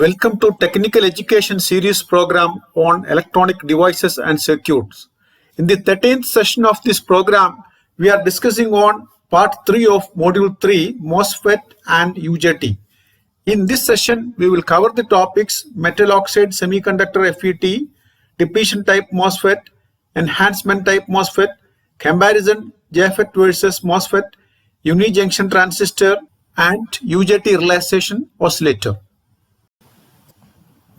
Welcome to Technical Education Series program on electronic devices and circuits. In the 13th session of this program, we are discussing on part 3 of module 3, MOSFET and UJT. In this session, we will cover the topics metal oxide semiconductor FET, depletion type MOSFET, enhancement type MOSFET, comparison JFET versus MOSFET, unijunction transistor, and UJT realization oscillator.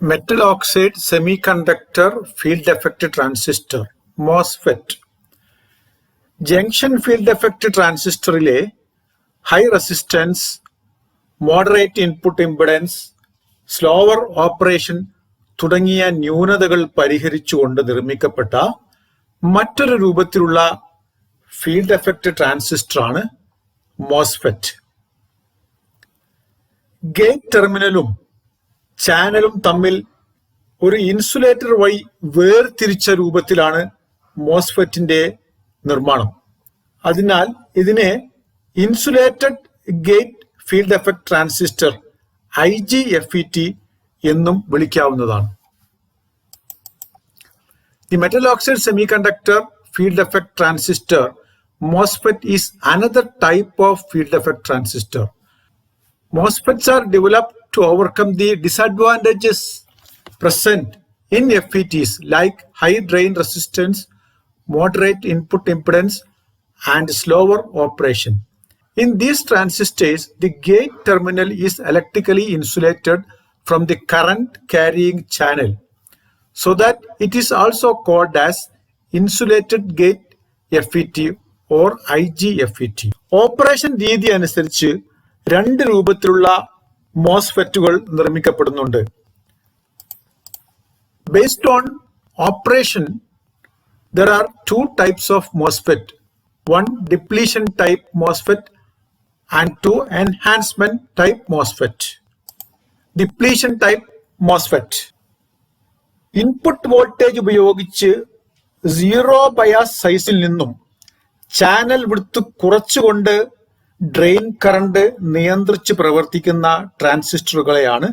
Metal oxide semiconductor field effect transistor MOSFET. Junction field effect transistoriലെ high resistance, moderate input impedance, slower operation തുടങ്ങിയ ന്യൂനതകൾ പരിഹരിച്ചുകൊണ്ട് നിർമ്മിക്കപ്പെട്ട മറ്റൊരു രൂപത്തിലുള്ള field effect ട്രാൻസിസ്റ്ററാണ് MOSFET. Gate ടെർമിനലും ചാനലും തമ്മിൽ ഒരു insulator വഴി വേർതിരിച്ച രൂപത്തിലാണ് മോസ്ഫെറ്റിന്റെ നിർമ്മാണം. അതിനാൽ ഇതിനെ insulated gate field effect transistor IGFET എന്നും വിളിക്കാവുന്നതാണ്. The metal oxide semiconductor field effect transistor MOSFET is another type of field effect transistor. MOSFETs are developed to overcome the disadvantages present in FETs like high drain resistance, moderate input impedance, and slower operation. In these transistors, the gate terminal is electrically insulated from the current carrying channel, so that it is also called as insulated gate FET or IGFET. Operation രീതി അനുസരിച്ച് രണ്ട് രൂപത്തിലുള്ള മോസ്ഫെറ്റുകൾ നിർമ്മിക്കപ്പെടുന്നുണ്ട്. Based on operation, there are two types of MOSFET. One depletion type MOSFET and two enhancement type MOSFET. Depletion type MOSFET. Input voltage ഉപയോഗിച്ച് zero bias സൈസിൽ നിന്നും channel width കുറച്ചുകൊണ്ട് drain current നിയന്ത്രിച്ച് പ്രവർത്തിക്കുന്ന ട്രാൻസിസ്റ്ററുകളെയാണ്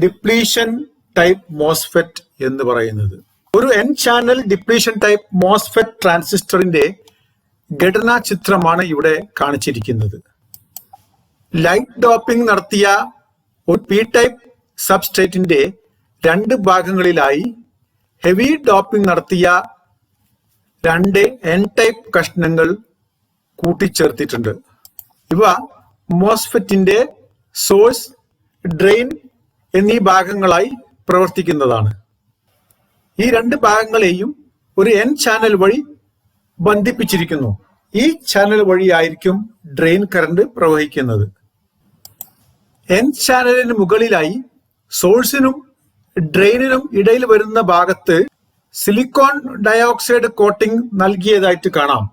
ഡിപ്ലീഷൻ ടൈപ്പ് മോസ്ഫെറ്റ് എന്ന് പറയുന്നത്. ഒരു N channel depletion type MOSFET ട്രാൻസിസ്റ്ററിന്റെ ഘടനാ ചിത്രമാണ് ഇവിടെ കാണിച്ചിരിക്കുന്നത്. ലൈറ്റ് ഡോപ്പിംഗ് നടത്തിയ ഒരു പി ടൈപ്പ് സബ്സ്ട്രേറ്റിന്റെ രണ്ട് ഭാഗങ്ങളിലായി ഹെവി ഡോപ്പിംഗ് നടത്തിയ രണ്ട് എൻ ടൈപ്പ് കഷ്ണങ്ങൾ കൂട്ടിച്ചേർത്തിട്ടുണ്ട്. ഇവ മോസ്ഫെറ്റിന്റെ സോഴ്സ്, ഡ്രെയിൻ എന്നീ ഭാഗങ്ങളായി പ്രവർത്തിക്കുന്നതാണ്. ഈ രണ്ട് ഭാഗങ്ങളെയും ഒരു എൻ ചാനൽ വഴി ബന്ധിപ്പിച്ചിരിക്കുന്നു. ഈ ചാനൽ വഴിയായിരിക്കും ഡ്രെയിൻ കറണ്ട് പ്രവഹിക്കുന്നത്. എൻ ചാനലിന് മുകളിലായി സോഴ്സിനും ഡ്രെയിനിനും ഇടയിൽ വരുന്ന ഭാഗത്ത് സിലിക്കോൺ ഡയോക്സൈഡ് കോട്ടിംഗ് നൽകിയതായിട്ട് കാണാം.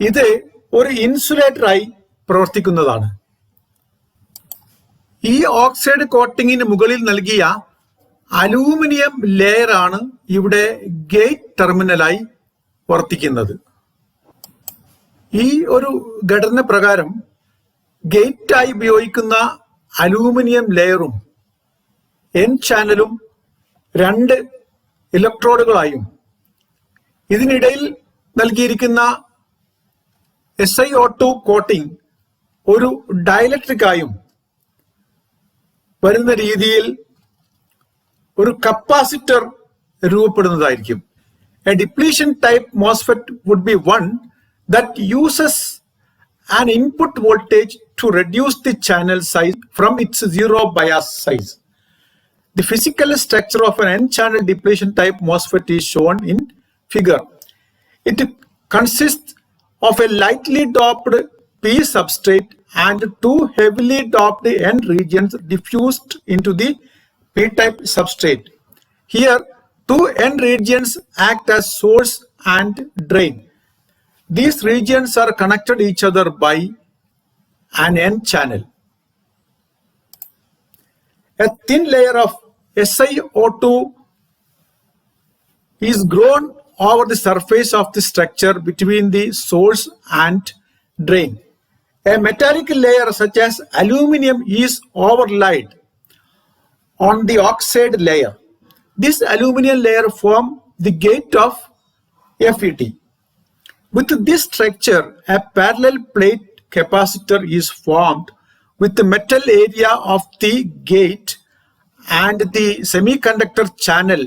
ഇത് ഒരു ഇൻസുലേറ്ററായി പ്രവർത്തിക്കുന്നതാണ്. ഈ ഓക്സൈഡ് കോട്ടിങ്ങിന് മുകളിൽ നൽകിയ അലൂമിനിയം ലെയർ ആണ് ഇവിടെ ഗേറ്റ് ടെർമിനലായി വർത്തിക്കുന്നത്. ഈ ഒരു ഘടന പ്രകാരം ഗേറ്റായി ഉപയോഗിക്കുന്ന അലൂമിനിയം ലെയറും എൻ ചാനലും രണ്ട് ഇലക്ട്രോഡുകളായും ഇതിനിടയിൽ നൽകിയിരിക്കുന്ന SiO2 കോട്ടിംഗ് ഒരു ഡയലക്ട്രിക്കായും വരുന്ന രീതിയിൽ ഒരു capacitor രൂപപ്പെടുന്നതായിരിക്കും. A depletion type MOSFET would be one that uses an input voltage to reduce the channel size from its zero bias size. The physical structure of an N-channel depletion type MOSFET is shown in figure. It consists of a lightly doped P substrate and two heavily doped N regions diffused into the P-type substrate. Here, two N regions act as source and drain. These regions are connected each other by an N channel. A thin layer of SiO2 is grown over the surface of the structure between the source and drain. A metallic layer such as aluminum is overlaid on the oxide layer. This aluminum layer forms the gate of FET. With this structure, a parallel plate capacitor is formed with the metal area of the gate and the semiconductor channel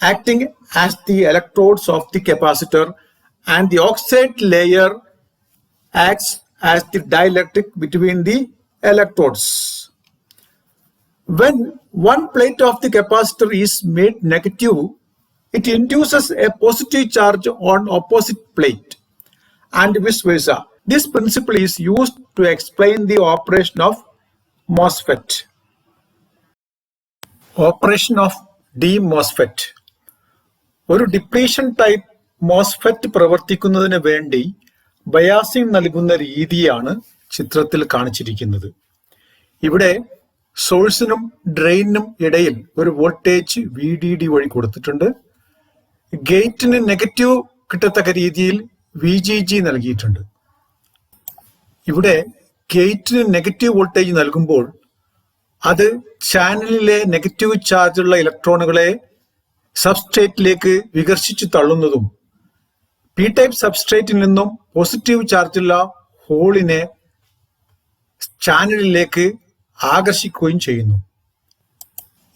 acting as the electrodes of the capacitor, and the oxide layer acts as the dielectric between the electrodes. When one plate of the capacitor is made negative, it induces a positive charge on opposite plate and vice versa. This principle is used to explain the operation of MOSFET. Operation of DMOSFET. ഒരു depletion type MOSFET പ്രവർത്തിക്കുന്നതിന് വേണ്ടി biasing നൽകുന്ന രീതിയാണ് ചിത്രത്തിൽ കാണിച്ചിരിക്കുന്നത്. ഇവിടെ സോഴ്സിനും ഡ്രെയിനിനും ഇടയിൽ ഒരു വോൾട്ടേജ് VDD വഴി കൊടുത്തിട്ടുണ്ട്. ഗേറ്റിന് നെഗറ്റീവ് കിട്ടത്തക്ക രീതിയിൽ VGG നൽകിയിട്ടുണ്ട്. ഇവിടെ ഗേറ്റിന് നെഗറ്റീവ് വോൾട്ടേജ് നൽകുമ്പോൾ അത് ചാനലിലെ നെഗറ്റീവ് ചാർജുള്ള ഇലക്ട്രോണുകളെ സബ്സ്ട്രേറ്റിലേക്ക് വികർഷിച്ചു തള്ളുന്നതും പി ടൈപ്പ് സബ്സ്ട്രേറ്റിൽ നിന്നും പോസിറ്റീവ് ചാർജുള്ള ഹോളിനെ ചാനലിലേക്ക് ആകർഷിക്കുകയും ചെയ്യുന്നു.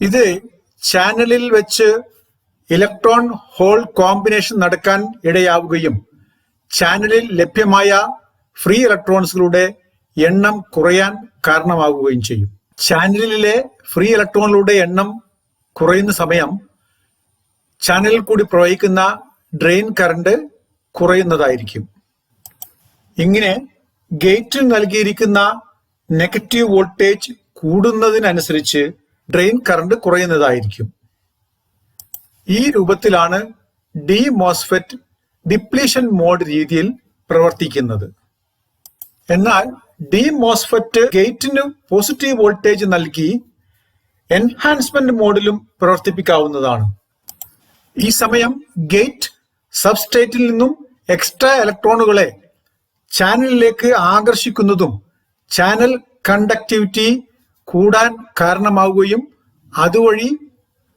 ഇത് ചാനലിൽ വെച്ച് ഇലക്ട്രോൺ ഹോൾ കോമ്പിനേഷൻ നടക്കാൻ ഇടയാവുകയും ചാനലിൽ ലഭ്യമായ ഫ്രീ ഇലക്ട്രോൺസുകളുടെ എണ്ണം കുറയാൻ കാരണമാവുകയും ചെയ്യും. ചാനലിലെ ഫ്രീ ഇലക്ട്രോണുകളുടെ എണ്ണം കുറയുന്ന സമയം ചാനലിൽ കൂടി പ്രവഹിക്കുന്ന ഡ്രെയിൻ കറണ്ട് കുറയുന്നതായിരിക്കും. ഇങ്ങനെ ഗേറ്റിൽ നൽകിയിരിക്കുന്ന നെഗറ്റീവ് വോൾട്ടേജ് കൂടുന്നതിനനുസരിച്ച് ഡ്രെയിൻ കറണ്ട് കുറയുന്നതായിരിക്കും. ഈ രൂപത്തിലാണ് DMOSFET ഡിപ്ലീഷൻ മോഡ് രീതിയിൽ പ്രവർത്തിക്കുന്നത്. എന്നാൽ DMOSFET ഗേറ്റിന് പോസിറ്റീവ് വോൾട്ടേജ് നൽകി എൻഹാൻസ്മെന്റ് മോഡിലും പ്രവർത്തിപ്പിക്കാവുന്നതാണ്. ഈ സമയം ഗേറ്റ് സബ്സ്ട്രേറ്റിൽ നിന്നും എക്സ്ട്രാ ഇലക്ട്രോണുകളെ ചാനലിലേക്ക് ആകർഷിക്കുന്നതും ചാനൽ കണ്ടക്ടിവിറ്റി കൂടാൻ കാരണമാവുകയും അതുവഴി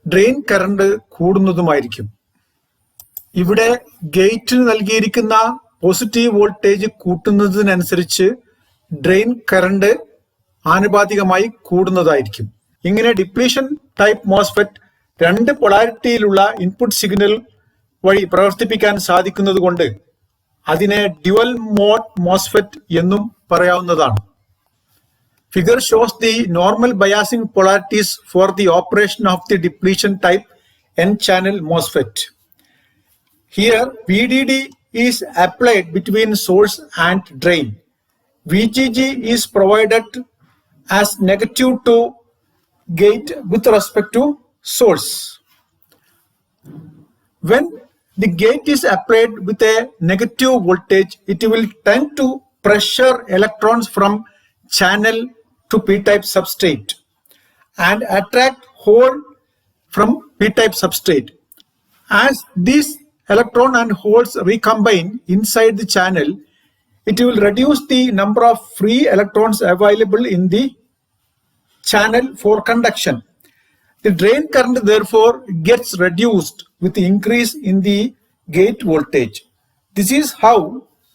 ഡ്രെയിൻ കറണ്ട് കൂടുന്നതുമായിരിക്കും. ഇവിടെ ഗേറ്റിന് നൽകിയിരിക്കുന്ന പോസിറ്റീവ് വോൾട്ടേജ് കൂട്ടുന്നതിനനുസരിച്ച് ഡ്രെയിൻ കറണ്ട് ആനുപാതികമായി കൂടുന്നതായിരിക്കും. ഇങ്ങനെ ഡിപ്ലീഷൻ ടൈപ്പ് മോസ്ഫെറ്റ് രണ്ട് പൊളാരിറ്റിയിലുള്ള ഇൻപുട്ട് സിഗ്നൽ വഴി പ്രവർത്തിപ്പിക്കാൻ സാധിക്കുന്നത് കൊണ്ട് അതിനെ ഡ്യുവൽ മോഡ് മോസ്ഫെറ്റ് എന്നും പറയാവുന്നതാണ്. Figure shows the normal biasing polarities for the operation of the depletion type N-channel MOSFET. Here, VDD is applied between source and drain. VGG is provided as negative to gate with respect to source. When the gate is applied with a negative voltage, it will tend to pressure electrons from channel to p-type substrate and attract hole from p-type substrate. As these electron and holes recombine inside the channel, it will reduce the number of free electrons available in the channel for conduction. The drain current therefore gets reduced with the increase in the gate voltage. This is how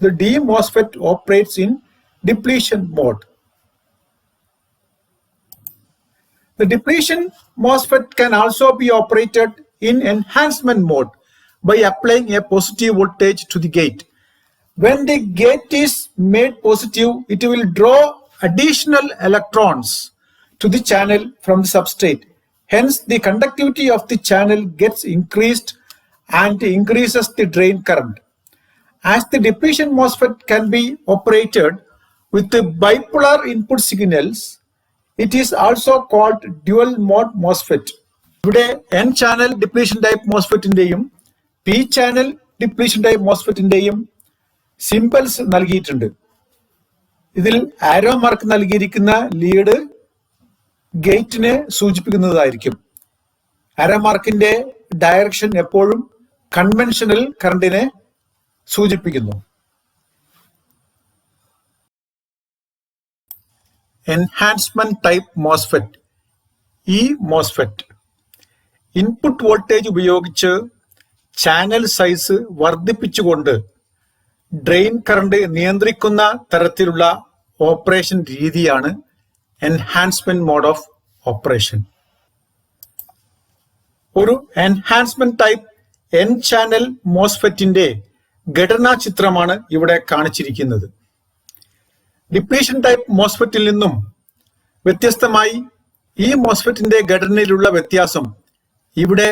the DMOSFET operates in depletion mode. The depletion MOSFET can also be operated in enhancement mode by applying a positive voltage to the gate. When the gate is made positive, it will draw additional electrons to the channel from the substrate. Hence, the conductivity of the channel gets increased and increases the drain current. As the depletion MOSFET can be operated with the bipolar input signals, it is also called dual mode MOSFET. ഇവിടെ N channel depletion type MOSFET-ന്റെയും P channel depletion type MOSFET-ന്റെയും symbols നൽകിയിട്ടുണ്ട്. ഇതിൽ arrow mark നൽകിയിരിക്കുന്ന lead ഗേറ്റിനെ സൂചിപ്പിക്കുന്നതായിരിക്കും. ആരോ മാർക്കിന്റെ direction എപ്പോഴും conventional കറണ്ടിനെ സൂചിപ്പിക്കുന്നു. Enhancement type MOSFET. ഈ മോസ്ഫെറ്റ് ഇൻപുട്ട് വോൾട്ടേജ് ഉപയോഗിച്ച് ചാനൽ സൈസ് വർദ്ധിപ്പിച്ചുകൊണ്ട് ഡ്രെയിൻ കറണ്ട് നിയന്ത്രിക്കുന്ന തരത്തിലുള്ള ഓപ്പറേഷൻ രീതിയാണ് എൻഹാൻസ്മെന്റ് മോഡ് ഓഫ് ഓപ്പറേഷൻ. ഒരു എൻഹാൻസ്മെന്റ് ടൈപ്പ് എൻ ചാനൽ മോസ്ഫെറ്റിന്റെ ഘടനാ ചിത്രമാണ് ഇവിടെ കാണിച്ചിരിക്കുന്നത്. ഡിപ്ലീഷൻ ടൈപ്പ് മോസ്ഫെറ്റിൽ നിന്നും വ്യത്യസ്തമായി ഈ മോസ്ഫെറ്റിന്റെ ഘടനയിലുള്ള വ്യത്യാസം ഇവിടെ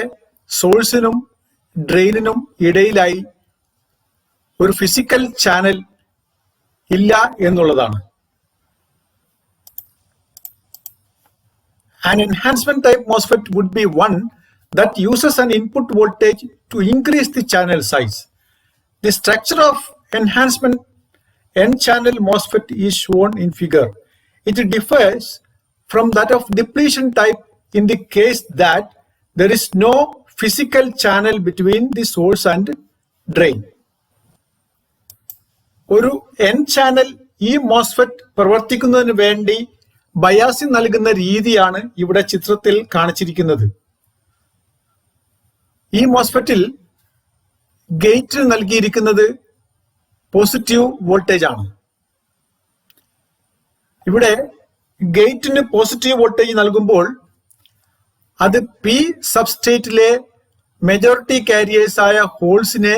സോഴ്സിനും ഡ്രെയിനിനും ഇടയിലായി ഒരു ഫിസിക്കൽ ചാനൽ ഇല്ല എന്നുള്ളതാണ്. An enhancement type MOSFET would be one that uses an input voltage to increase the channel size. The structure of enhancement N-channel MOSFET is shown in figure. It differs from that of depletion type in the case that there is no physical channel between the source and drain. ഒരു N channel ഈ MOSFET പ്രവർത്തിക്കുന്നതിന് വേണ്ടി biasing നൽകുന്ന രീതിയാണ് ഇവിടെ ചിത്രത്തിൽ കാണിച്ചിരിക്കുന്നത്. ഈ മോസ്ഫെറ്റിൽ ഗേറ്റ് നൽകിയിരിക്കുന്നത് പോസിറ്റീവ് വോൾട്ടേജ് ആണ്. ഇവിടെ ഗേറ്റിന് പോസിറ്റീവ് വോൾട്ടേജ് നൽകുമ്പോൾ അത് പി സബ്സ്ട്രേറ്റിലെ മെജോറിറ്റി കാരിയേഴ്സ് ആയ ഹോൾസിനെ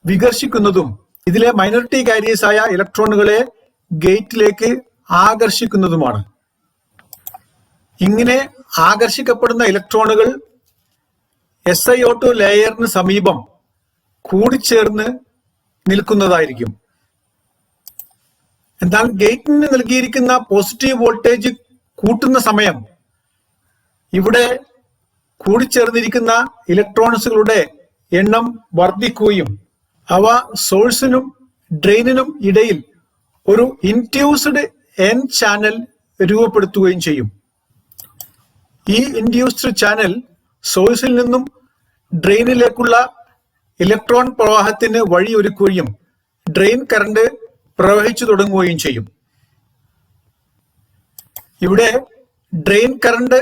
വികർഷിക്കുന്നതും ഇതിലെ മൈനോറിറ്റി കാരിയേഴ്സ് ആയ ഇലക്ട്രോണുകളെ ഗേറ്റിലേക്ക് ആകർഷിക്കുന്നതുമാണ്. ഇങ്ങനെ ആകർഷിക്കപ്പെടുന്ന ഇലക്ട്രോണുകൾ SiO2 ലെയറിന് സമീപം കൂടിച്ചേർന്ന് നിൽക്കുന്നതായിരിക്കും. എന്നാൽ ഗേറ്റിന് നൽകിയിരിക്കുന്ന പോസിറ്റീവ് വോൾട്ടേജ് കൂട്ടുന്ന സമയം ഇവിടെ കൂടിച്ചേർന്നിരിക്കുന്ന ഇലക്ട്രോൺസുകളുടെ എണ്ണം വർദ്ധിക്കുകയും അവ സോഴ്സിനും ഡ്രെയിനിനും ഇടയിൽ ഒരു ഇൻഡ്യൂസ്ഡ് എൻ ചാനൽ രൂപപ്പെടുത്തുകയും ചെയ്യും. ഈ ഇൻഡ്യൂസ്ഡ് ചാനൽ സോഴ്സിൽ നിന്നും ഡ്രെയിനിലേക്കുള്ള ഇലക്ട്രോൺ പ്രവാഹത്തിന് വഴിയൊരുക്കുകയും ഡ്രെയിൻ കറണ്ട് പ്രവഹിച്ചു തുടങ്ങുകയും ചെയ്യും. ഇവിടെ ഡ്രെയിൻ കറണ്ട്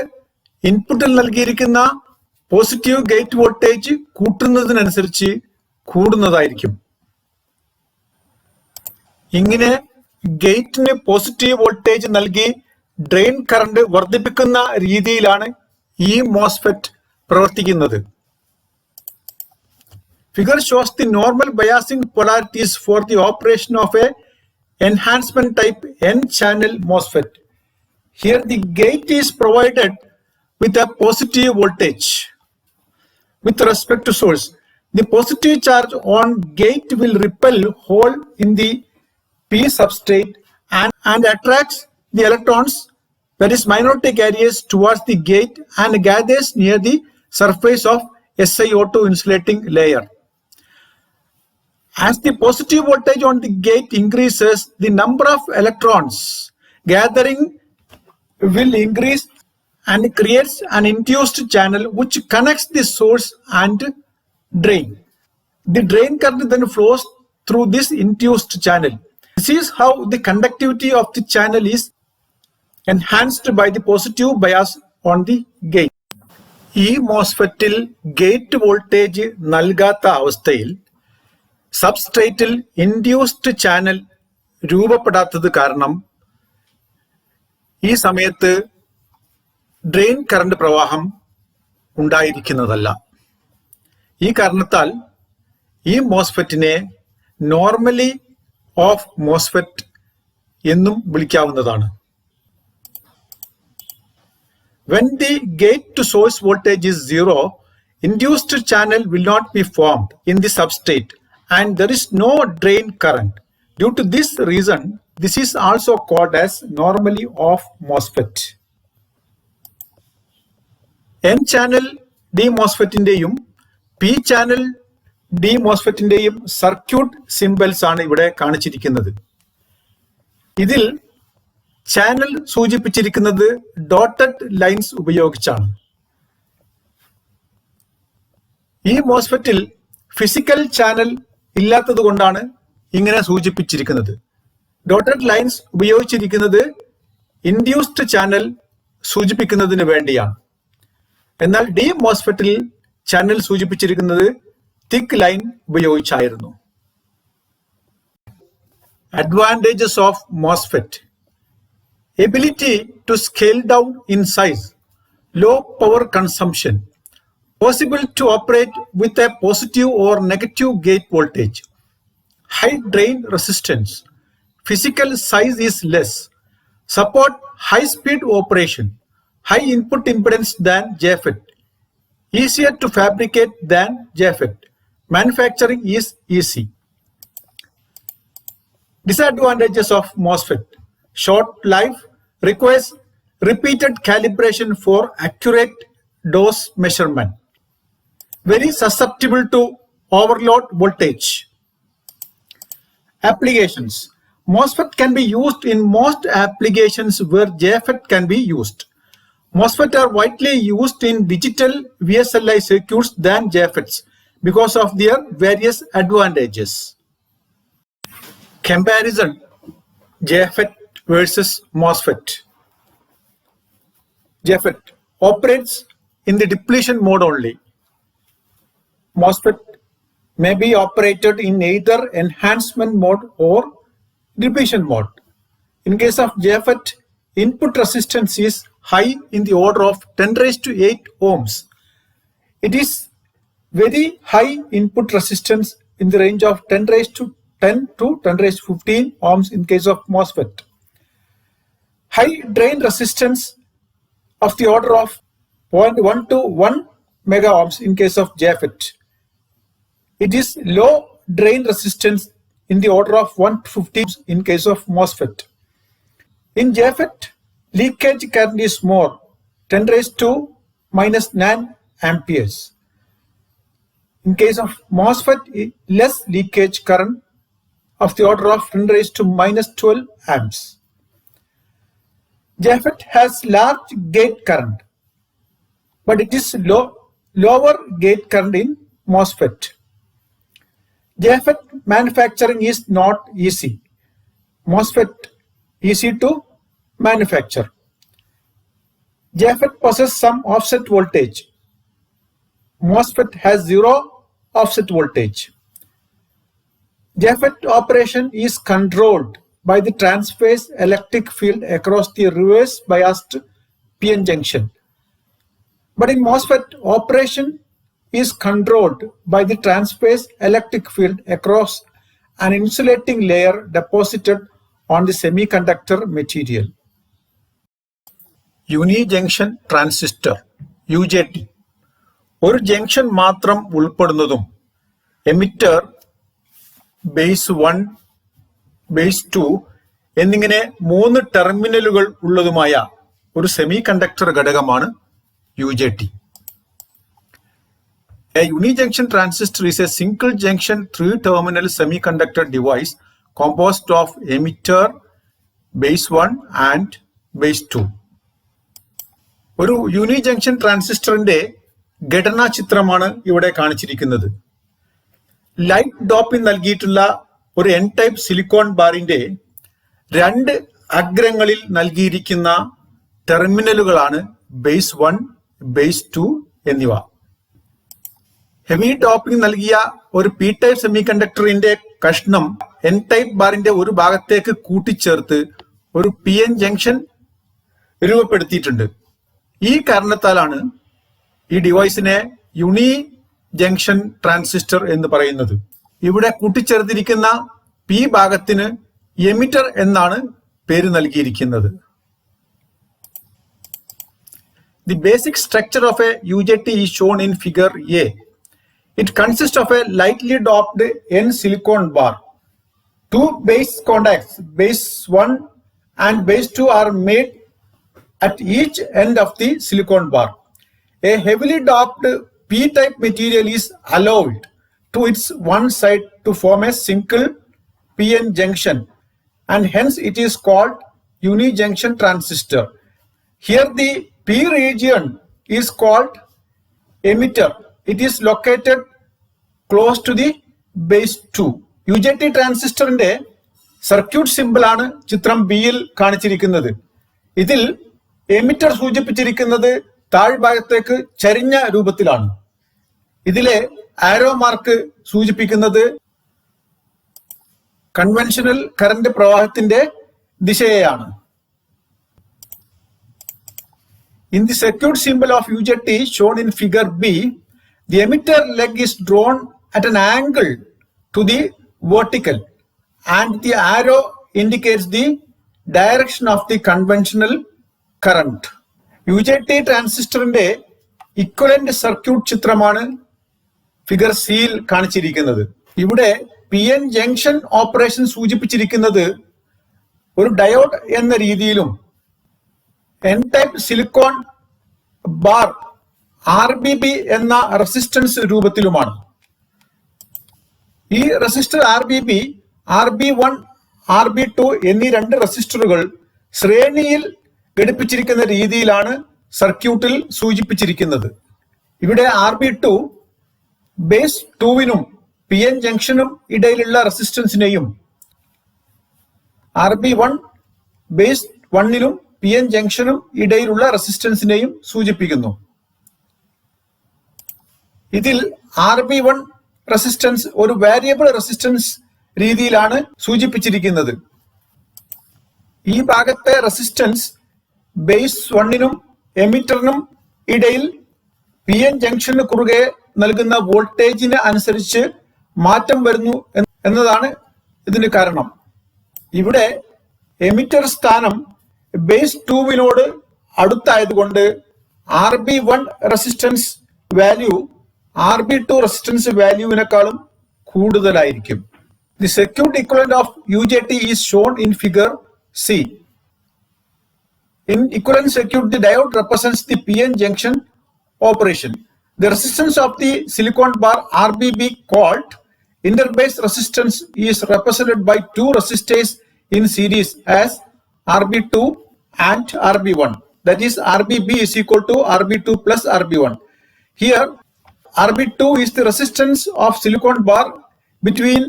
ഇൻപുട്ടിൽ നൽകിയിരിക്കുന്ന പോസിറ്റീവ് ഗേറ്റ് വോൾട്ടേജ് കൂട്ടുന്നതിനനുസരിച്ച് കൂടുന്നതായിരിക്കും. ഇങ്ങനെ ഗേറ്റിന് പോസിറ്റീവ് വോൾട്ടേജ് നൽകി ഡ്രെയിൻ കറണ്ട് വർദ്ധിപ്പിക്കുന്ന രീതിയിലാണ് ഈ മോസ്ഫെറ്റ് പ്രവർത്തിക്കുന്നത്. Figure shows the normal biasing polarities for the operation of a enhancement type N-channel MOSFET. Here the gate is provided with a positive voltage with respect to source. The positive charge on gate will repel hole in the P substrate and attracts the electrons, that is minority carriers, towards the gate and gathers near the surface of SiO2 insulating layer. As the positive voltage on the gate increases, the number of electrons gathering will increase and creates an induced channel which connects the source and drain. The drain current then flows through this induced channel. This is how the conductivity of the channel is enhanced by the positive bias on the gate. ഈ മോസ്ഫെറ്റിൽ gate voltage നൽകാത്ത അവസ്ഥയിൽ സബ്സ്ട്രേറ്റിൽ induced channel രൂപപ്പെടാത്തത് കാരണം ഈ സമയത്ത് drain current പ്രവാഹം ഉണ്ടായിരിക്കുന്നതല്ല. ഈ കാരണത്താൽ ഈ മോസ്ഫെറ്റിനെ നോർമലി ഓഫ് മോസ്ഫെറ്റ് എന്നും വിളിക്കാവുന്നതാണ്. When the gate to source voltage is zero, induced channel will not be formed in the substrate and there is no drain current. Due to this reason, this is also called as normally off MOSFET. N channel D MOSFET ഇന്റെയും P channel D MOSFET ഇന്റെയും circuit symbols ആണ് ഇവിടെ കാണിച്ചിരിക്കുന്നത്. ഇതിൽ channel സൂചിപ്പിച്ചിരിക്കുന്നത് dotted lines ഉപയോഗിച്ചാണ്. ഈ മോസ്ഫെറ്റിൽ physical channel ഇല്ലാത്തത് കൊണ്ടാണ് ഇങ്ങനെ സൂചിപ്പിച്ചിരിക്കുന്നത്. ഡോട്ടഡ് ലൈൻസ് ഉപയോഗിച്ചിരിക്കുന്നത് ഇൻഡ്യൂസ്ഡ് ചാനൽ സൂചിപ്പിക്കുന്നതിന് വേണ്ടിയാണ്. എന്നാൽ ഡി മോസ്ഫെറ്റിൽ ചാനൽ സൂചിപ്പിച്ചിരിക്കുന്നത് തിക്ക് ലൈൻ ഉപയോഗിച്ചായിരുന്നു. Advantages of MOSFET: ability to scale down in size, low power consumption, possible to operate with a positive or negative gate voltage, high drain resistance, physical size is less, support high speed operation, high input impedance than JFET, easier to fabricate than JFET, manufacturing is easy. Disadvantages of MOSFET: short life, requires repeated calibration for accurate dose measurement, very susceptible to overload voltage. Applications: MOSFET can be used in most applications where JFET can be used. MOSFET are widely used in digital VSLI circuits than JFETs because of their various advantages. Comparison: JFET versus MOSFET. JFET operates in the depletion mode only. MOSFET may be operated in either enhancement mode or depletion mode. In case of JFET, input resistance is high in the order of 10⁸ ohms. It is very high input resistance in the range of 10⁻10 to 10⁻15 ohms in case of MOSFET. High drain resistance of the order of 0.1 to 1 mega ohms in case of JFET. It is low drain resistance in the order of 150 ohms in case of MOSFET. In JFET, leakage current is more, 10⁻⁻9 amperes. In case of MOSFET, less leakage current of the order of 10⁻⁻12 amps. JFET has large gate current, but it is lower gate current in MOSFET. JFET manufacturing is not easy. MOSFET easy to manufacture. JFET possesses some offset voltage. MOSFET has zero offset voltage. JFET operation is controlled by the transverse electric field across the reverse biased PN junction. But in MOSFET, operation is controlled by the transverse electric field across an insulating layer deposited on the semiconductor material. Unijunction transistor UJT ഒരു junction മാത്രം ഉൾപ്പെടുന്നതും emitter base 1 base 2 എന്നിങ്ങനെ 3 ടെർമിനലുകൾ ഉള്ളതുമായ ഒരു semi conductor ഘടകമാണ് UJT. A unijunction transistor is a single junction 3-terminal semiconductor device composed of emitter, base 1 and base 2. ഒരു unijunction ട്രാൻസിസ്റ്ററിന്റെ ഘടനാ ചിത്രമാണ് ഇവിടെ കാണിച്ചിരിക്കുന്നത്. ലൈറ്റ് ഡോപ്പിംഗ് നൽകിയിട്ടുള്ള ഒരു എൻ ടൈപ്പ് സിലിക്കോൺ ബാറിന്റെ 2 അഗ്രങ്ങളിൽ നൽകിയിരിക്കുന്ന ടെർമിനലുകളാണ് ബേസ് 1, ബേസ് 2 എന്നിവ. ഹെവി ഡോപ്പിംഗ് നൽകിയ ഒരു പി ടൈപ്പ് സെമി കണ്ടക്ടറിന്റെ കഷ്ണം എൻ ടൈപ്പ് ബാറിന്റെ ഒരു ഭാഗത്തേക്ക് കൂട്ടിച്ചേർത്ത് ഒരു PN ജംഗ്ഷൻ രൂപപ്പെടുത്തിയിട്ടുണ്ട്. ഈ കാരണത്താലാണ് ഈ ഡിവൈസിനെ യൂണി ജംഗ്ഷൻ ട്രാൻസിസ്റ്റർ എന്ന് പറയുന്നത്. ഇവിടെ കൂട്ടിച്ചേർത്തിരിക്കുന്ന പി ഭാഗത്തിന് എമിറ്റർ എന്നാണ് പേര് നൽകിയിരിക്കുന്നത്. The basic structure of a UJT is shown in figure A. It consists of a lightly doped N silicon bar. 2 base contacts, base 1 and base 2, are made at each end of the silicon bar. A heavily doped P-type material is allowed to its one side to form a single PN junction, and hence it is called unijunction transistor. Here the P region is called emitter. It is located close to the base 2. UJT ട്രാൻസിസ്റ്ററിന്റെ circuit simple ആണ് ചിത്രം ബിയിൽ കാണിച്ചിരിക്കുന്നത്. ഇതിൽ emitter സൂചിപ്പിച്ചിരിക്കുന്നത് താഴ്ഭാഗത്തേക്ക് ചരിഞ്ഞ രൂപത്തിലാണ്. ഇതിലെ arrow mark സൂചിപ്പിക്കുന്നത് കൺവെൻഷണൽ കറന്റ് പ്രവാഹത്തിന്റെ ദിശയെയാണ്. In the circuit symbol of UJT shown in figure B, the emitter leg is drawn at an angle to the vertical and the arrow indicates the direction of the conventional current. UJT ട്രാൻസിസ്റ്ററിന്റെ equivalent circuit ചിത്രമാണ് figure സിയിൽ കാണിച്ചിരിക്കുന്നത്. ഇവിടെ PN junction operation സൂചിപ്പിച്ചിരിക്കുന്നത് ഒരു diode എന്ന രീതിയിലും N type silicon bar RBB എന്ന resistance രൂപത്തിലുമാണ്. ഈ റെസിസ്റ്റർ RBB, RB1, RB2 എന്നീ രണ്ട് റെസിസ്റ്ററുകൾ ശ്രേണിയിൽ ഘടിപ്പിച്ചിരിക്കുന്ന രീതിയിലാണ് സർക്യൂട്ടിൽ സൂചിപ്പിച്ചിരിക്കുന്നത്. ഇവിടെ RB2 ബേസ് 2വിനും PN ജംഗ്ഷനും ഇടയിലുള്ള റെസിസ്റ്റൻസിനെയും RB1 ബേസ് 1നും PN ജംഗ്ഷനും ഇടയിലുള്ള റെസിസ്റ്റൻസിനെയും സൂചിപ്പിക്കുന്നു. ഇതിൽ RB1 റെസിസ്റ്റൻസ് ഒരു വേരിയബിൾ റെസിസ്റ്റൻസ് രീതിയിലാണ് സൂചിപ്പിച്ചിരിക്കുന്നത്. ഈ ഭാഗത്തെ റെസിസ്റ്റൻസ് ബേസ് 1നും എമിറ്ററിനും ഇടയിൽ PN ജംഗ്ഷന് കുറുകെ നൽകുന്ന വോൾട്ടേജിന് അനുസരിച്ച് മാറ്റം വരുന്നു എന്നതാണ് ഇതിന് കാരണം. ഇവിടെ എമിറ്റർ സ്ഥാനം ബേസ് 2വിനോട് അടുത്തായതുകൊണ്ട് RB1 resistance value RB2 resistance വാല്യൂവിനേക്കാളും കൂടുതലായിരിക്കും. The circuit equivalent of UJT is shown in figure C. In equivalent circuit, the diode represents the PN junction operation. The resistance of the silicon bar RBB called interbase resistance is represented by two resistors in series as RB2 and RB1. That is, RBB is equal to RB2 plus RB1. Here, RB2 is the resistance of silicon bar between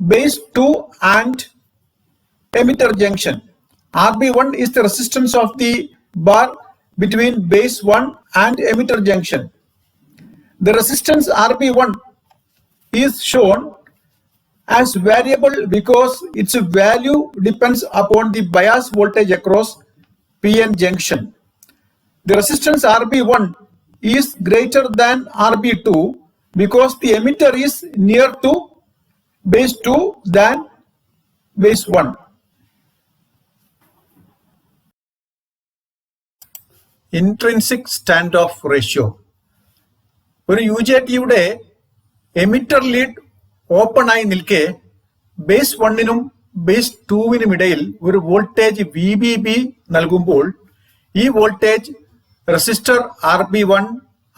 base 2 and emitter junction. RB1 is the resistance of the bar between base 1 and emitter junction. The resistance RB1 is shown as variable because its value depends upon the bias voltage across PN junction. The resistance RB1 is greater than RB2 because the emitter is near to base 2 than base 1. Intrinsic standoff ratio. ഒരു UJTയുടെ emitter lead open ആയി നിൽക്കെ base 1നും base 2വിനും ഇടയിൽ ഒരു voltage VBB നൽകുമ്പോൾ ഈ voltage resistor RB1,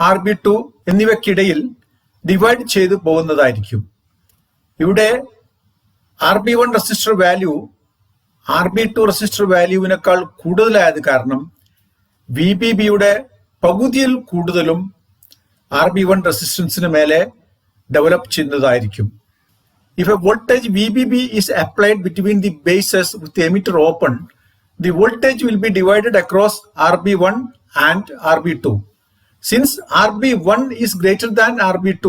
RB2 എന്നിവയ്ക്കിടയിൽ divide ചെയ്തു പോകുന്നതായിരിക്കും. ഇവിടെ RB1 resistor value RB2 resistor വാല്യൂവിനേക്കാൾ കൂടുതലായത് കാരണം VBBയുടെ പകുതിയിൽ കൂടുതലും RB1 റെസിസ്റ്റൻസിന് മേലെ ഡെവലപ്പ് ചെയ്യുന്നതായിരിക്കും. If a voltage VBB is applied between the bases with the emitter open, the voltage will be divided across RB1 and RB2. Since RB1 is greater than RB2,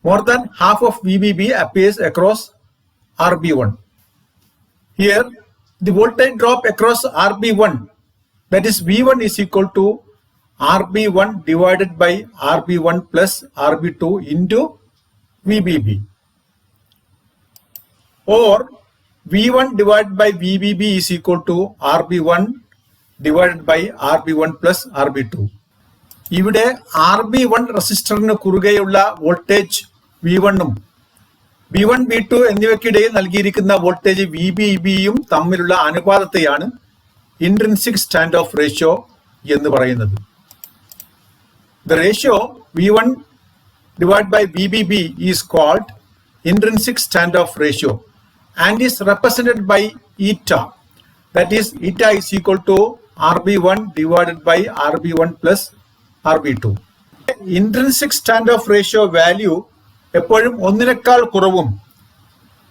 more than half of VBB appears across RB1. Here, the voltage drop across RB1, that is V1, is equal to RB1 divided by RB1 plus RB2 into VBB, or V1 divided by VBB is equal to RB1 divided by RB1 plus RB2. ഇവിടെ RB1 റെസിസ്റ്ററിന് കുറുകെയുള്ള voltage V1ഉം V1, V2 എന്നിവയ്ക്കിടയിൽ നൽകിയിരിക്കുന്ന voltage VBBയും തമ്മിലുള്ള അനുപാതത്തെയാണ് intrinsic stand of ratio എന്ന് പറയുന്നത്. The ratio V1 divided by VBB is called intrinsic standoff ratio and is represented by eta. That is, eta is equal to RB1 divided by RB1 plus RB2. Intrinsic standoff ratio value എപ്പോഴും 1നേക്കാൾ കുറവും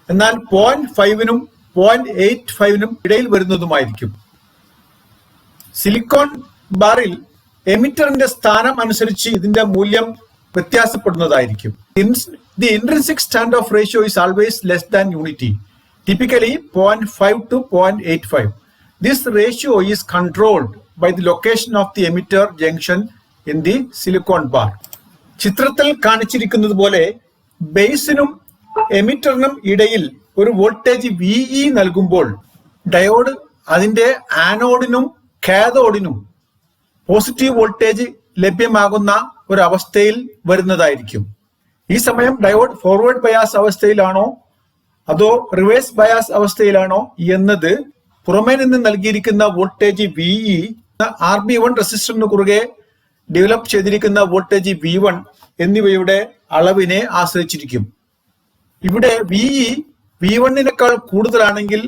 എന്നാൽ 0.5നും 0.85നും ഇടയിൽ വരുന്നതുമായിരിക്കും. Silicone ബാറിൽ എമിറ്ററിന്റെ സ്ഥാനം അനുസരിച്ച് ഇതിന്റെ മൂല്യം വ്യത്യാസപ്പെടുന്നതായിരിക്കും. The intrinsic standoff ratio is always less than unity, typically 0.5 to 0.85. This ratio is controlled by the location of the emitter junction in the silicon bar. ചിത്രത്തിൽ കാണിച്ചിരിക്കുന്നത് പോലെ ബേസിനും എമിറ്ററിനും ഇടയിൽ ഒരു വോൾട്ടേജ് VE നൽകുമ്പോൾ ഡയോഡ് അതിന്റെ ആനോഡിനും കാഥോഡിനും പോസിറ്റീവ് വോൾട്ടേജ് ലഭ്യമാകുന്ന ഒരു അവസ്ഥയിൽ വരുന്നതായിരിക്കും. ഈ സമയം ഡയോഡ് ഫോർവേഡ് ബയാസ് അവസ്ഥയിലാണോ അതോ റിവേഴ്സ് ബയാസ് അവസ്ഥയിലാണോ എന്നത് പുറമേ നിന്ന് നൽകിയിരിക്കുന്ന വോൾട്ടേജ് VE, RB1 റെസിസ്റ്ററിന് കുറുകെ ഡെവലപ്പ് ചെയ്തിരിക്കുന്ന വോൾട്ടേജ് V1 എന്നിവയുടെ അളവിനെ ആശ്രയിച്ചിരിക്കും. ഇവിടെ VE V1-നേക്കാൾ കൂടുതലാണെങ്കിൽ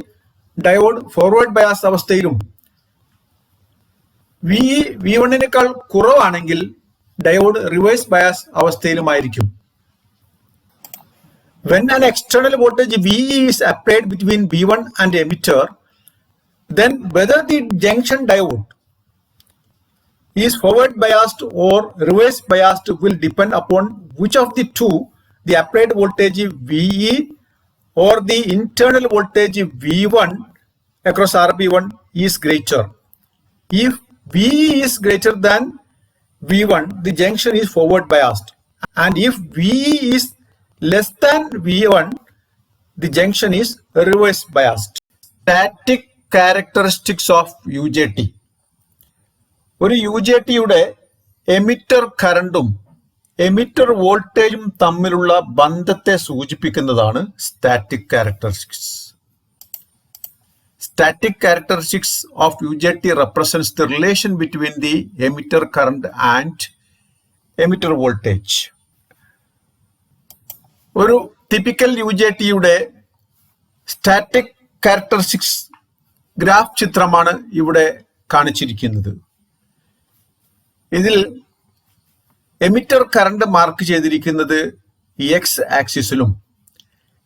ഡയോഡ് ഫോർവേഡ് ബയാസ് അവസ്ഥയിലും VE V1-നേക്കാൾ കുറവാണെങ്കിൽ ഡയോഡ് റിവേഴ്സ് ബയാസ് അവസ്ഥയിലുമായിരിക്കും. When an external voltage VE is applied between V1 and emitter, then whether the junction diode is forward biased or reverse biased will depend upon which of the two, the applied voltage VE or the internal voltage V1 across RB1 is greater. If VE is greater than V1, the junction is forward biased, and if VE is less than V1, the junction is reverse biased. Static characteristics of UJT. ഒരു UJTയുടെ emitter കറണ്ടും emitter വോൾട്ടേജും തമ്മിലുള്ള ബന്ധത്തെ സൂചിപ്പിക്കുന്നതാണ് static characteristics. Static characteristics of UJT represents the relation between the emitter current and emitter voltage. ഒരു typical UJTയുടെ static characteristics graph ചിത്രമാണ് ഇവിടെ കാണിച്ചിരിക്കുന്നത്. ഇതിൽ എമിറ്റർ കറണ്ട് മാർക്ക് ചെയ്തിരിക്കുന്നത് X ആക്സിസിലും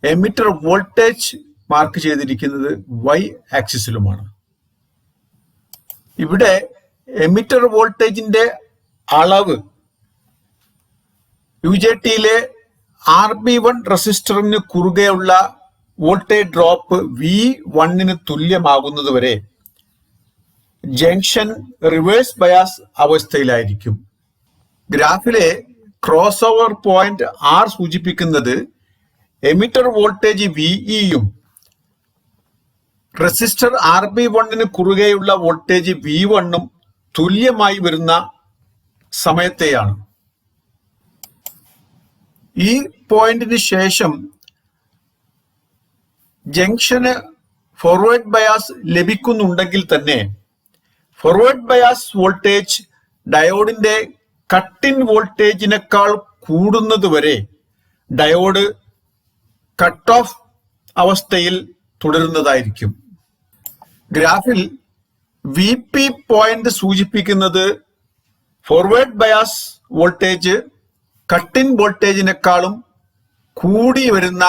എമിറ്റർ വോൾട്ടേജ് മാർക്ക് ചെയ്തിരിക്കുന്നത് Y ആക്സിസിലുമാണ്. ഇവിടെ എമിറ്റർ വോൾട്ടേജിന്റെ അളവ് UJTയിലെ RB1 റെസിസ്റ്ററിന് കുറുകെയുള്ള വോൾട്ടേജ് ഡ്രോപ്പ് V1-ന് തുല്യമാകുന്നതുവരെ ജംഗ്ഷൻ റിവേഴ്സ് ബയാസ് അവസ്ഥയിലായിരിക്കും. ഗ്രാഫിലെ ക്രോസ് ഓവർ പോയിന്റ് R സൂചിപ്പിക്കുന്നത് എമിറ്റർ വോൾട്ടേജ് VE-യും റെസിസ്റ്റർ RB1-ന് കുറുകെയുള്ള വോൾട്ടേജ് V1-ഉം തുല്യമായി വരുന്ന സമയത്തെയാണ്. ഈ പോയിന്റിന് ശേഷം ജംഗ്ഷന് ഫോർവേഡ് ബയാസ് ലഭിക്കുന്നുണ്ടെങ്കിൽ തന്നെ ഫോർവേഡ് ബയാസ് വോൾട്ടേജ് ഡയോഡിന്റെ കട്ട് ഇൻ വോൾട്ടേജിനേക്കാൾ കൂടുന്നത് വരെ ഡയോഡ് കട്ട് ഓഫ് അവസ്ഥയിൽ തുടരുന്നതായിരിക്കും. ഗ്രാഫിൽ VP പോയിന്റ് സൂചിപ്പിക്കുന്നത് forward bias voltage cut in വോൾട്ടേജിനേക്കാളും കൂടി വരുന്ന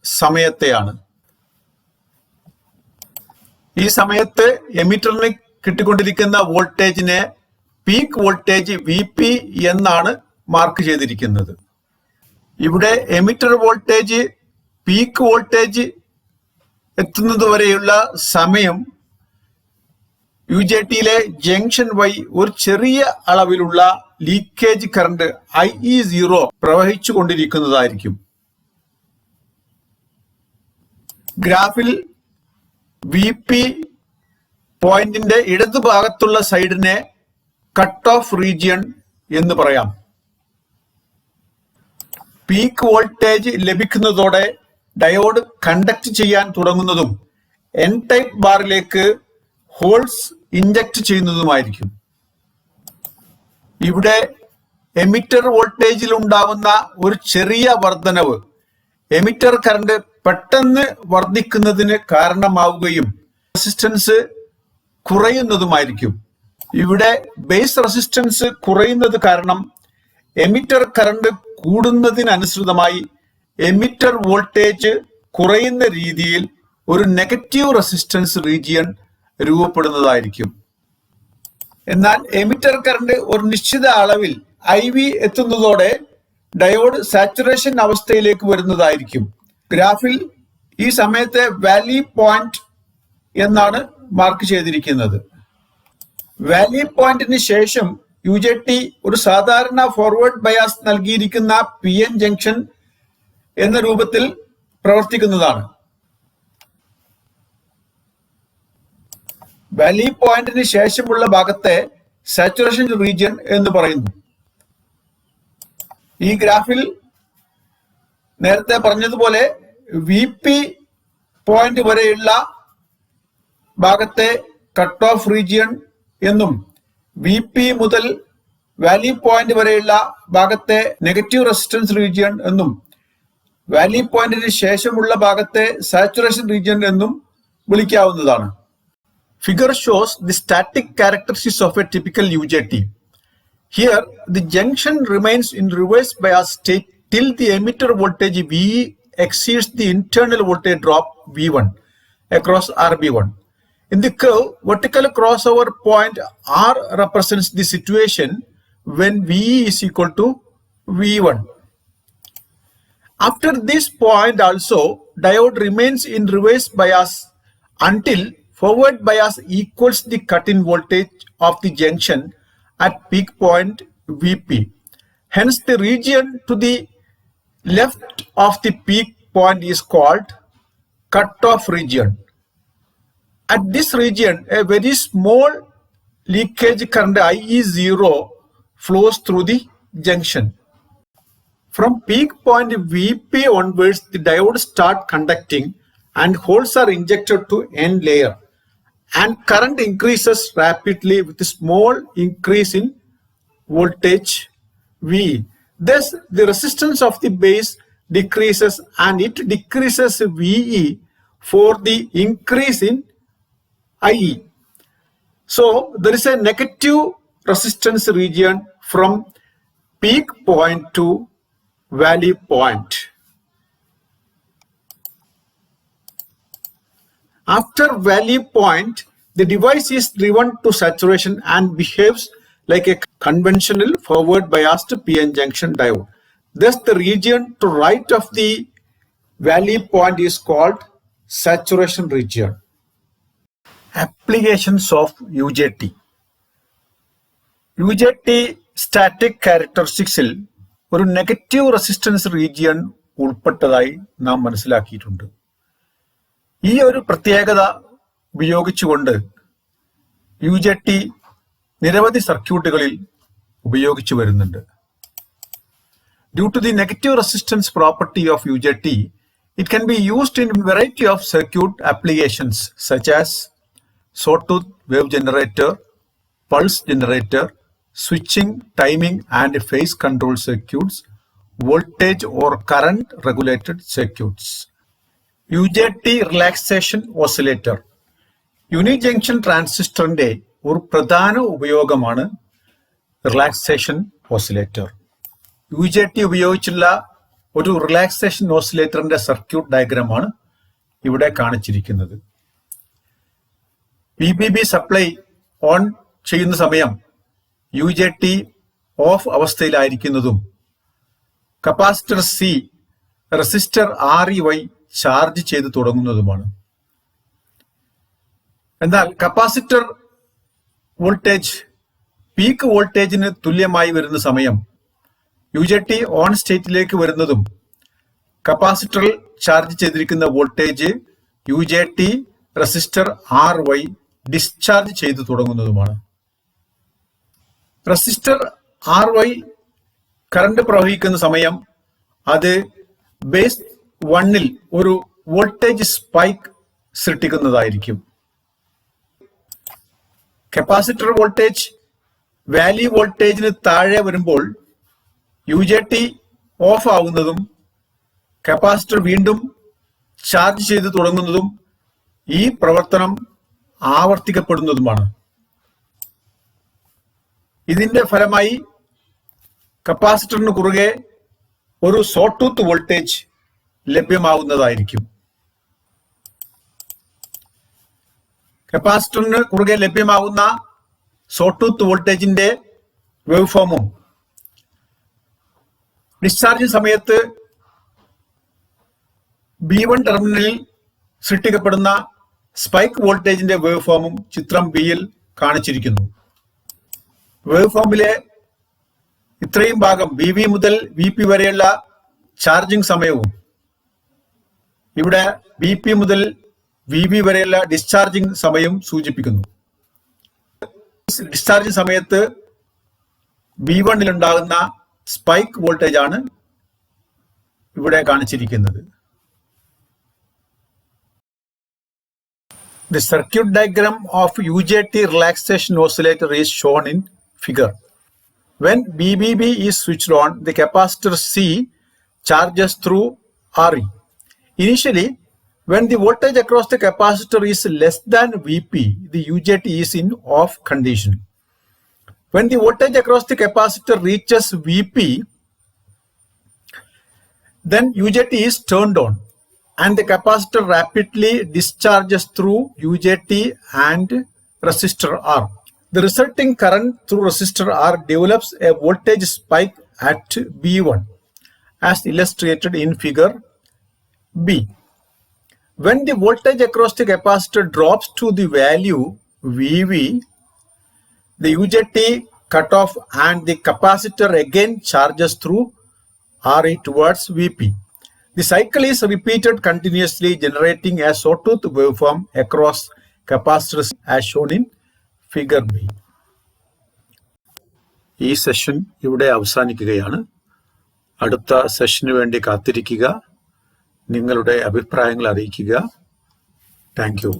സമയത്തെയാണ്. ഈ സമയത്ത് എമിറ്ററിന് കിട്ടിക്കൊണ്ടിരിക്കുന്ന വോൾട്ടേജിനെ പീക്ക് വോൾട്ടേജ് VP എന്നാണ് മാർക്ക് ചെയ്തിരിക്കുന്നത്. ഇവിടെ എമിറ്റർ വോൾട്ടേജ് പീക്ക് വോൾട്ടേജ് എത്തുന്നത് വരെയുള്ള സമയം UJTയിലെ ജംഗ്ഷൻ വഴി ഒരു ചെറിയ അളവിലുള്ള ലീക്കേജ് കറണ്ട് IE0 പ്രവഹിച്ചു കൊണ്ടിരിക്കുന്നതായിരിക്കും. ഗ്രാഫിൽ VP പോയിന്റിന്റെ ഇടതുഭാഗത്തുള്ള സൈഡിനെ കട്ട് ഓഫ് റീജിയൻ എന്ന് പറയാം. പീക്ക് വോൾട്ടേജ് ലഭിക്കുന്നതോടെ ഡയോഡ് കണ്ടക്ട് ചെയ്യാൻ തുടങ്ങുന്നതും N ടൈപ്പ് ബാറിലേക്ക് ഹോൾസ് ഇൻജക്ട് ചെയ്യുന്നതുമായിരിക്കും. ഇവിടെ എമിറ്റർ വോൾട്ടേജിൽ ഉണ്ടാവുന്ന ഒരു ചെറിയ വർധനവ് എമിറ്റർ കറണ്ട് പെട്ടെന്ന് വർദ്ധിക്കുന്നതിന് കാരണമാവുകയും റെസിസ്റ്റൻസ് കുറയുന്നതുമായിരിക്കും. ഇവിടെ ബേസ് റെസിസ്റ്റൻസ് കുറയുന്നത് കാരണം എമിറ്റർ കറണ്ട് കൂടുന്നതിനനുസൃതമായി എമിറ്റർ വോൾട്ടേജ് കുറയുന്ന രീതിയിൽ ഒരു നെഗറ്റീവ് റെസിസ്റ്റൻസ് റീജിയൻ രൂപപ്പെടുന്നതായിരിക്കും. എന്നാൽ എമിറ്റർ കറണ്ട് ഒരു നിശ്ചിത അളവിൽ IV എത്തുന്നതോടെ ഡയോഡ് സാച്ചുറേഷൻ അവസ്ഥയിലേക്ക് വരുന്നതായിരിക്കും. ഗ്രാഫിൽ ഈ സമയത്തെ വാലി പോയിന്റ് എന്നാണ് മാർക്ക് ചെയ്തിരിക്കുന്നത്. വാലി പോയിന്റിന് ശേഷം UJT ഒരു സാധാരണ ഫോർവേഡ് ബയാസ് നൽകിയിരിക്കുന്ന PN ജംഗ്ഷൻ എന്ന രൂപത്തിൽ പ്രവർത്തിക്കുന്നതാണ്. വാലി പോയിന്റിന് ശേഷമുള്ള ഭാഗത്തെ സാച്ചുറേഷൻ റീജിയൻ എന്ന് പറയുന്നു. ഈ ഗ്രാഫിൽ നേരത്തെ പറഞ്ഞതുപോലെ VP പോയിന്റ് വരെയുള്ള ഭാഗത്തെ കട്ട് ഓഫ് റീജിയൻ എന്നും VP മുതൽ വാലി പോയിന്റ് വരെയുള്ള ഭാഗത്തെ നെഗറ്റീവ് റെസിസ്റ്റൻസ് റീജിയൻ എന്നും വാലി പോയിന്റിന് ശേഷമുള്ള ഭാഗത്തെ സാച്ചുറേഷൻ റീജിയൻ എന്നും വിളിക്കാവുന്നതാണ്. Figure shows the static characteristics of a typical UJT. Here, the junction remains in reverse bias state till the emitter voltage VE exceeds the internal voltage drop V1 across RB1. In the curve, vertical crossover point R represents the situation when VE is equal to V1. After this point also, diode remains in reverse bias until forward bias equals the cut-in voltage of the junction at peak point VP. Hence, the region to the left of the peak point is called cut-off region. At this region, a very small leakage current IE0 flows through the junction. From peak point VP onwards, the diode start conducting and holes are injected to N layer, and current increases rapidly with a small increase in voltage V. Thus, the resistance of the base decreases and it decreases VE for the increase in IE. So, there is a negative resistance region from peak point to valley point. After valley point, the device is driven to saturation and behaves like a conventional forward biased PN junction diode. Thus, the region to right of the valley point is called saturation region. Applications of UJT. UJT static characteristicsൽ ഒരു negative resistance region ഉൾപ്പെട്ടതായി നാം മനസ്സിലാക്കിയിട്ടുണ്ട്. ഈ ഒരു പ്രത്യേകത ഉപയോഗിച്ചുകൊണ്ട് UJT നിരവധി സർക്യൂട്ടുകളിൽ ഉപയോഗിച്ചു വരുന്നുണ്ട്. Due to the negative resistance property of UJT, it can be used in a variety of circuit applications such as sawtooth wave generator, pulse generator, switching, timing and phase control circuits, voltage or current regulated circuits. UJT relaxation oscillator uni junction ട്രാൻസിസ്റ്ററിന്റെ ഒരു പ്രധാന ഉപയോഗമാണ് relaxation oscillator. UJT ഉപയോഗിച്ചുള്ള ഒരു relaxation ഓസിലേറ്ററിന്റെ circuit ഡയഗ്രമാണ് ഇവിടെ കാണിച്ചിരിക്കുന്നത്. VBB supply on ചെയ്യുന്ന സമയം UJT ഓഫ് അവസ്ഥയിലായിരിക്കുന്നതും കപ്പാസിറ്റർ C റെസിസ്റ്റർ RE വഴി ചാർജ് ചെയ്ത് തുടങ്ങുന്നതുമാണ്. എന്നാൽ കപ്പാസിറ്റർ വോൾട്ടേജ് പീക്ക് വോൾട്ടേജിന് തുല്യമായി വരുന്ന സമയം UJT ഓൺ സ്റ്റേറ്റിലേക്ക് വരുന്നതും കപ്പാസിറ്ററിൽ ചാർജ് ചെയ്തിരിക്കുന്ന വോൾട്ടേജ് UJT റെസിസ്റ്റർ R വഴി ഡിസ്ചാർജ് ചെയ്തു തുടങ്ങുന്നതുമാണ്. റെസിസ്റ്റർ R വഴി കറണ്ട് പ്രവഹിക്കുന്ന സമയം അത് ബേസ് 1ൽ ഒരു വോൾട്ടേജ് സ്പൈക്ക് സൃഷ്ടിക്കുന്നതായിരിക്കും. കപ്പാസിറ്റർ വോൾട്ടേജ് വാലി വോൾട്ടേജിന് താഴെ വരുമ്പോൾ UJT ഓഫ് ആവുന്നതും കപ്പാസിറ്റർ വീണ്ടും ചാർജ് ചെയ്ത് തുടങ്ങുന്നതും ഈ പ്രവർത്തനം ആവർത്തിക്കപ്പെടുന്നതുമാണ്. ഇതിന്റെ ഫലമായി കപ്പാസിറ്ററിന് കുറുകെ ഒരു സോട്ടൂത്ത് വോൾട്ടേജ് ലഭ്യമാവുന്നതായിരിക്കും. കപ്പാസിറ്ററിന് കുറുകെ ലഭ്യമാകുന്ന സോട്ടൂത്ത് വോൾട്ടേജിന്റെ വേവ് ഫോമും ഡിസ്ചാർജിങ് സമയത്ത് B1 ടെർമിനലിൽ സൃഷ്ടിക്കപ്പെടുന്ന സ്പൈക്ക് വോൾട്ടേജിന്റെ വേവ് ഫോമും ചിത്രം ബിയിൽ കാണിച്ചിരിക്കുന്നു. വേവ് ഫോമിലെ ഇത്രയും ഭാഗം BV മുതൽ VP വരെയുള്ള ചാർജിങ് സമയവും ഇവിടെ BP മുതൽ VB വരെയുള്ള ഡിസ്ചാർജിങ് സമയം സൂചിപ്പിക്കുന്നു. ഡിസ്ചാർജിങ് സമയത്ത് B1 ഉണ്ടാകുന്ന സ്പൈക്ക് വോൾട്ടേജ് ആണ് ഇവിടെ കാണിച്ചിരിക്കുന്നത്. The circuit diagram of UJT relaxation oscillator is shown in figure. When BBB is switched on, the capacitor C charges through RE. Initially, when the voltage across the capacitor is less than VP, the UJT is in off condition. When the voltage across the capacitor reaches VP, then UJT is turned on and the capacitor rapidly discharges through UJT and resistor R. The resulting current through resistor R develops a voltage spike at B1 as illustrated in figure B. When the voltage across the capacitor drops to the value VV, the UJT cut off and the capacitor again charges through RE towards VP. The cycle is repeated continuously, generating a sawtooth waveform across capacitors as shown in figure B. ഈ session ഇവിടെ അവസാനിക്കുകയാണ്. അടുത്ത സെഷന് വേണ്ടി കാത്തിരിക്കുക. നിങ്ങളുടെ അഭിപ്രായങ്ങൾ അറിയിക്കുക. Thank you.